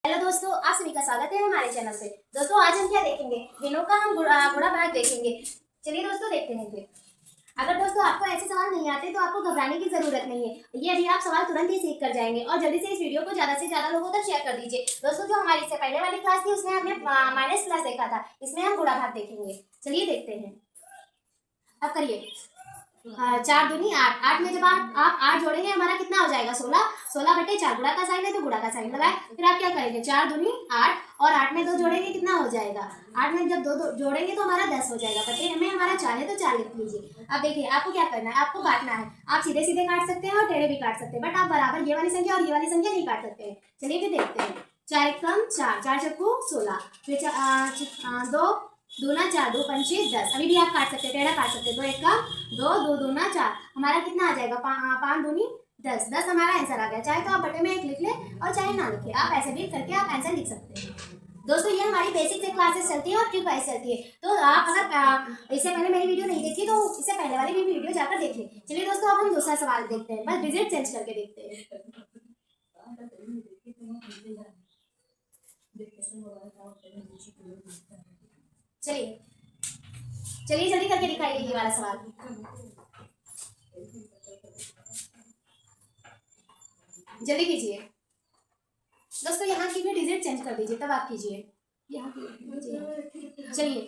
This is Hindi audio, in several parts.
हेलो दोस्तों, आप सभी का स्वागत है हमारे चैनल पे। दोस्तों आज हम क्या देखेंगे? दिनों का हम गुणा भाग देखेंगे। चलिए दोस्तों देखते हैं फिर। अगर दोस्तों आपको ऐसे सवाल नहीं आते तो आपको घबराने की जरूरत नहीं है। ये अभी आप सवाल तुरंत ही सीख कर जाएंगे और जल्दी से इस वीडियो को ज्यादा से ज्यादा लोगों तक शेयर कर दीजिए। दोस्तों जो हमारी इससे पहले वाली क्लास थी उसमें हमने माइनस प्लस देखा था, इसमें हम गुणा भाग देखेंगे। चलिए देखते हैं। अब करिए। 4 दूनी 8, 8 में जब आप 8 जोड़ेंगे हमारा कितना हो जाएगा? 16। 16/4 गुणा का साइन है तो गुणा का साइन लगाए। फिर आप क्या करेंगे? 4 दूनी 8 और 8 में 2 जोड़ेंगे कितना हो जाएगा? 8 में जब 2 जोड़ेंगे तो हमारा 10 हो जाएगा। बटे में हमारा 4 है तो 4 लिख लीजिए। अब देखिए आपको क्या करना है, आपको काटना है। आप सीधे सीधे काट सकते हैं और टेढ़े भी काट सकते हैं, बट आप बराबर ये वाली संख्या और ये वाली संख्या नहीं काट सकते हैं। चलिए फिर देखते हैं। 4 एकम 4, 4 चक्कू 16, फिर 2 दूना 4, 2 पंचे 10। अभी भी आप काट सकते हैं, टेढ़ा काट सकते हैं। 2 एकम 2, 2 दूना 4, हमारा कितना आ जाएगा? 5 दूनी 10, 10 हमारा आंसर आ गया। चाहे तो आप बटे में 1 लिख ले और चाहे ना लिखे, आप ऐसे भी करके आप आंसर लिख सकते हैं। दोस्तों ये हमारी बेसिक से क्लासेस चलती है और ट्रिक वाइज चलती है, तो आप अगर इससे पहले मेरी वीडियो नहीं देखी तो इससे पहले वाली भी वीडियो जाकर देखिए। चलिए दोस्तों अब हम दूसरा सवाल देखते हैं, बस डिजिट चेंज करके देखते हैं। चलिए चलिए जल्दी करके दिखाइए ये वाला सवाल। जल्दी कीजिए दोस्तों, यहाँ की भी डिजिट चेंज कर दीजिए तब आप कीजिए। यहाँ चलिए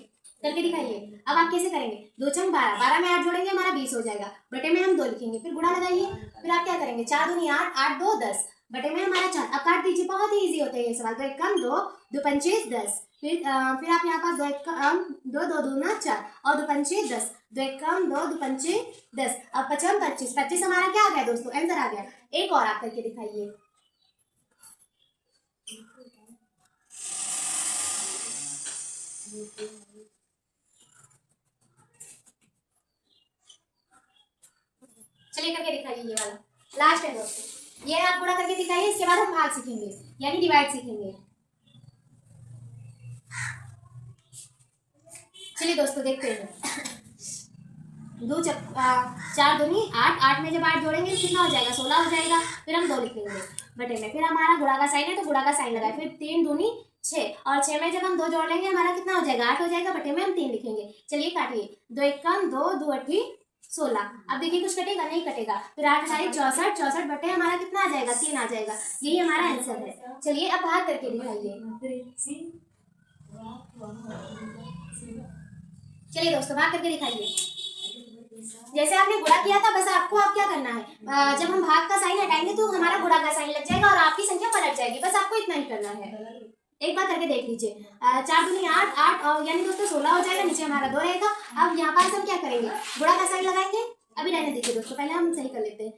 करके दिखाइए। अब आप कैसे करेंगे? 2 चंग 12, 12 में 8 जोड़ेंगे हमारा 20 हो जाएगा। बटे में हम 2 लिखेंगे, फिर गुणा लगाइए। फिर आप क्या करेंगे? 4 दूनी 8, 8 2 10, बटे में हमारा 4। अब काट दीजिए, बहुत ही इजी होता है ये सवाल। 2 एकम 2, 2 पंचे 10, फिर आप यहाँ पास 2 एकम 2, 2 दूना 4 और 2 पंचे 10, 2 एकम 2, 2 पंचे 10। अब 55 25, 25 हमारा क्या आ गया दोस्तों? आंसर आ गया। एक और आप करके दिखाइए। चलिए करके दिखाइए ये वाला, लास्ट है दोस्तों। ये आप गुणा करके दिखाइए, इसके बाद हम भाग सीखेंगे यानी डिवाइड सीखेंगे। चलिए दोस्तों देखते हैं। 4 दूनी 8, 8 में जब 8 जोड़ेंगे कितना हो जाएगा? 16 हो जाएगा। फिर हम 2 लिखेंगे बटे में, फिर हमारा गुणा का साइन है तो गुणा का साइन लगाए। फिर 3 दूनी 6 और 6 में जब हम 2 जोड़ लेंगे हमारा कितना हो जाएगा? 8 हो जाएगा। बटे में हम 3 लिखेंगे। चलिए काटिए। 2 एकम 2, 2 अठी 16। अब देखिए कुछ कटेगा? नहीं कटेगा। फिर 8 अठाई 64, 64 बटे हमारा कितना आ जाएगा? 3 आ जाएगा। यही हमारा आंसर है। चलिए अब भाग करके दिखाइए। चलिए दोस्तों भाग करके दिखाइए। जैसे आपने गुणा किया था बस आपको अब क्या करना है, जब हम भाग का साइन हटाएंगे तो हमारा गुणा का साइन लग जाएगा और आपकी संख्या पलट जाएगी। बस आपको इतना ही करना है। एक बार करके देख लीजिए। 4 दूनी 8, 8 और यानी दोस्तों 16 हो जाएगा। नीचे हमारा 2 रहेगा। अब यहाँ पास हम क्या करेंगे? गुणा का साइन लगाएंगे। अभी रहने दीजिए दोस्तों, पहले हम सही कर लेते हैं।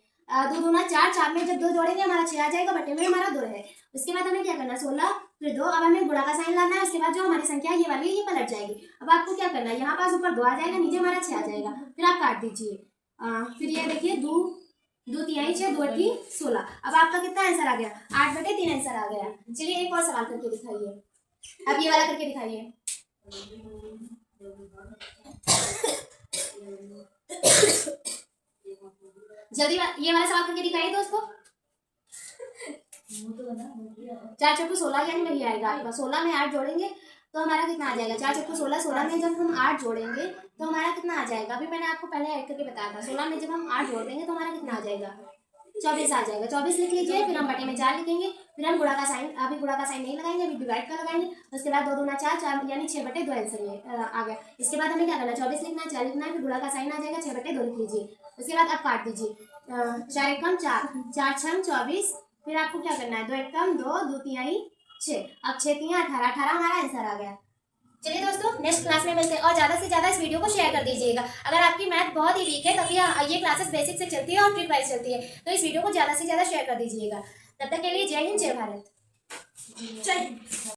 2 दूना 4, 4 में जब 2 जोड़ेंगे हमारा 6 आ जाएगा। बटे में हमारा 2 है। उसके बाद हमें क्या करना? 16 फिर 2। अब हमें गुणा का साइन लाना है। उसके बाद जो हमारी संख्या ये वाली ये पलट जाएगी। अब आपको क्या करना है? यहाँ पास ऊपर 2 आ जाएगा, नीचे हमारा 6 आ जाएगा। फिर आप काट दीजिए। फिर ये देखिए 2 तिहाई 6, 2 अठी 16। अब आपका कितना आंसर आ गया? 8/3 आंसर आ गया। चलिए एक और सवाल करके दिखाइए। अब ये वाला करके दिखाइए। जल्दी ये वाला सवाल करके दिखाइए दोस्तों। 4 चक्कू 16 यानी वही आएगा आपका। 16 में 8 जोड़ेंगे तो हमारा कितना आ जाएगा? 4 चक्कू 16, 16 में जब हम 8 जोड़ेंगे तो हमारा कितना आ जाएगा? अभी मैंने आपको पहले ऐड करके बताया था। 16 में जब हम 8 जोड़ देंगे तो हमारा कितना आ जाएगा? 24 आ जाएगा। 24 लिख लीजिए। फिर हम बटे में 4 लिखेंगे। फिर हम गुणा का साइन, अभी गुणा का साइन नहीं लगाएंगे, अभी डिवाइड का लगाएंगे। उसके बाद 2 दूना 4, 4 यानी 6/2 आंसर आ गया। इसके बाद हमें क्या करना है? 24 लिखना है, 4 लिखना है, फिर गुणा का साइन आ जाएगा। 6/2 लिख लीजिए। उसके बाद आप काट दीजिए। 4 एकम 4, 4 छम 24। फिर आपको क्या करना है? 2 एकम 2, 2 तिहाई 6। अब 6 तिहाई 18, 18 हमारा आंसर आ गया। चलिए दोस्तों नेक्स्ट क्लास में मिलते हैं और ज़्यादा से ज़्यादा इस वीडियो को शेयर कर दीजिएगा। अगर आपकी मैथ बहुत ही वीक है तभी ये क्लासेस बेसिक से चलती है और ट्रिक वाइज चलती है, तो इस वीडियो को ज़्यादा से ज़्यादा शेयर कर दीजिएगा। तब तक के लिए जय हिंद, जय भारत। जय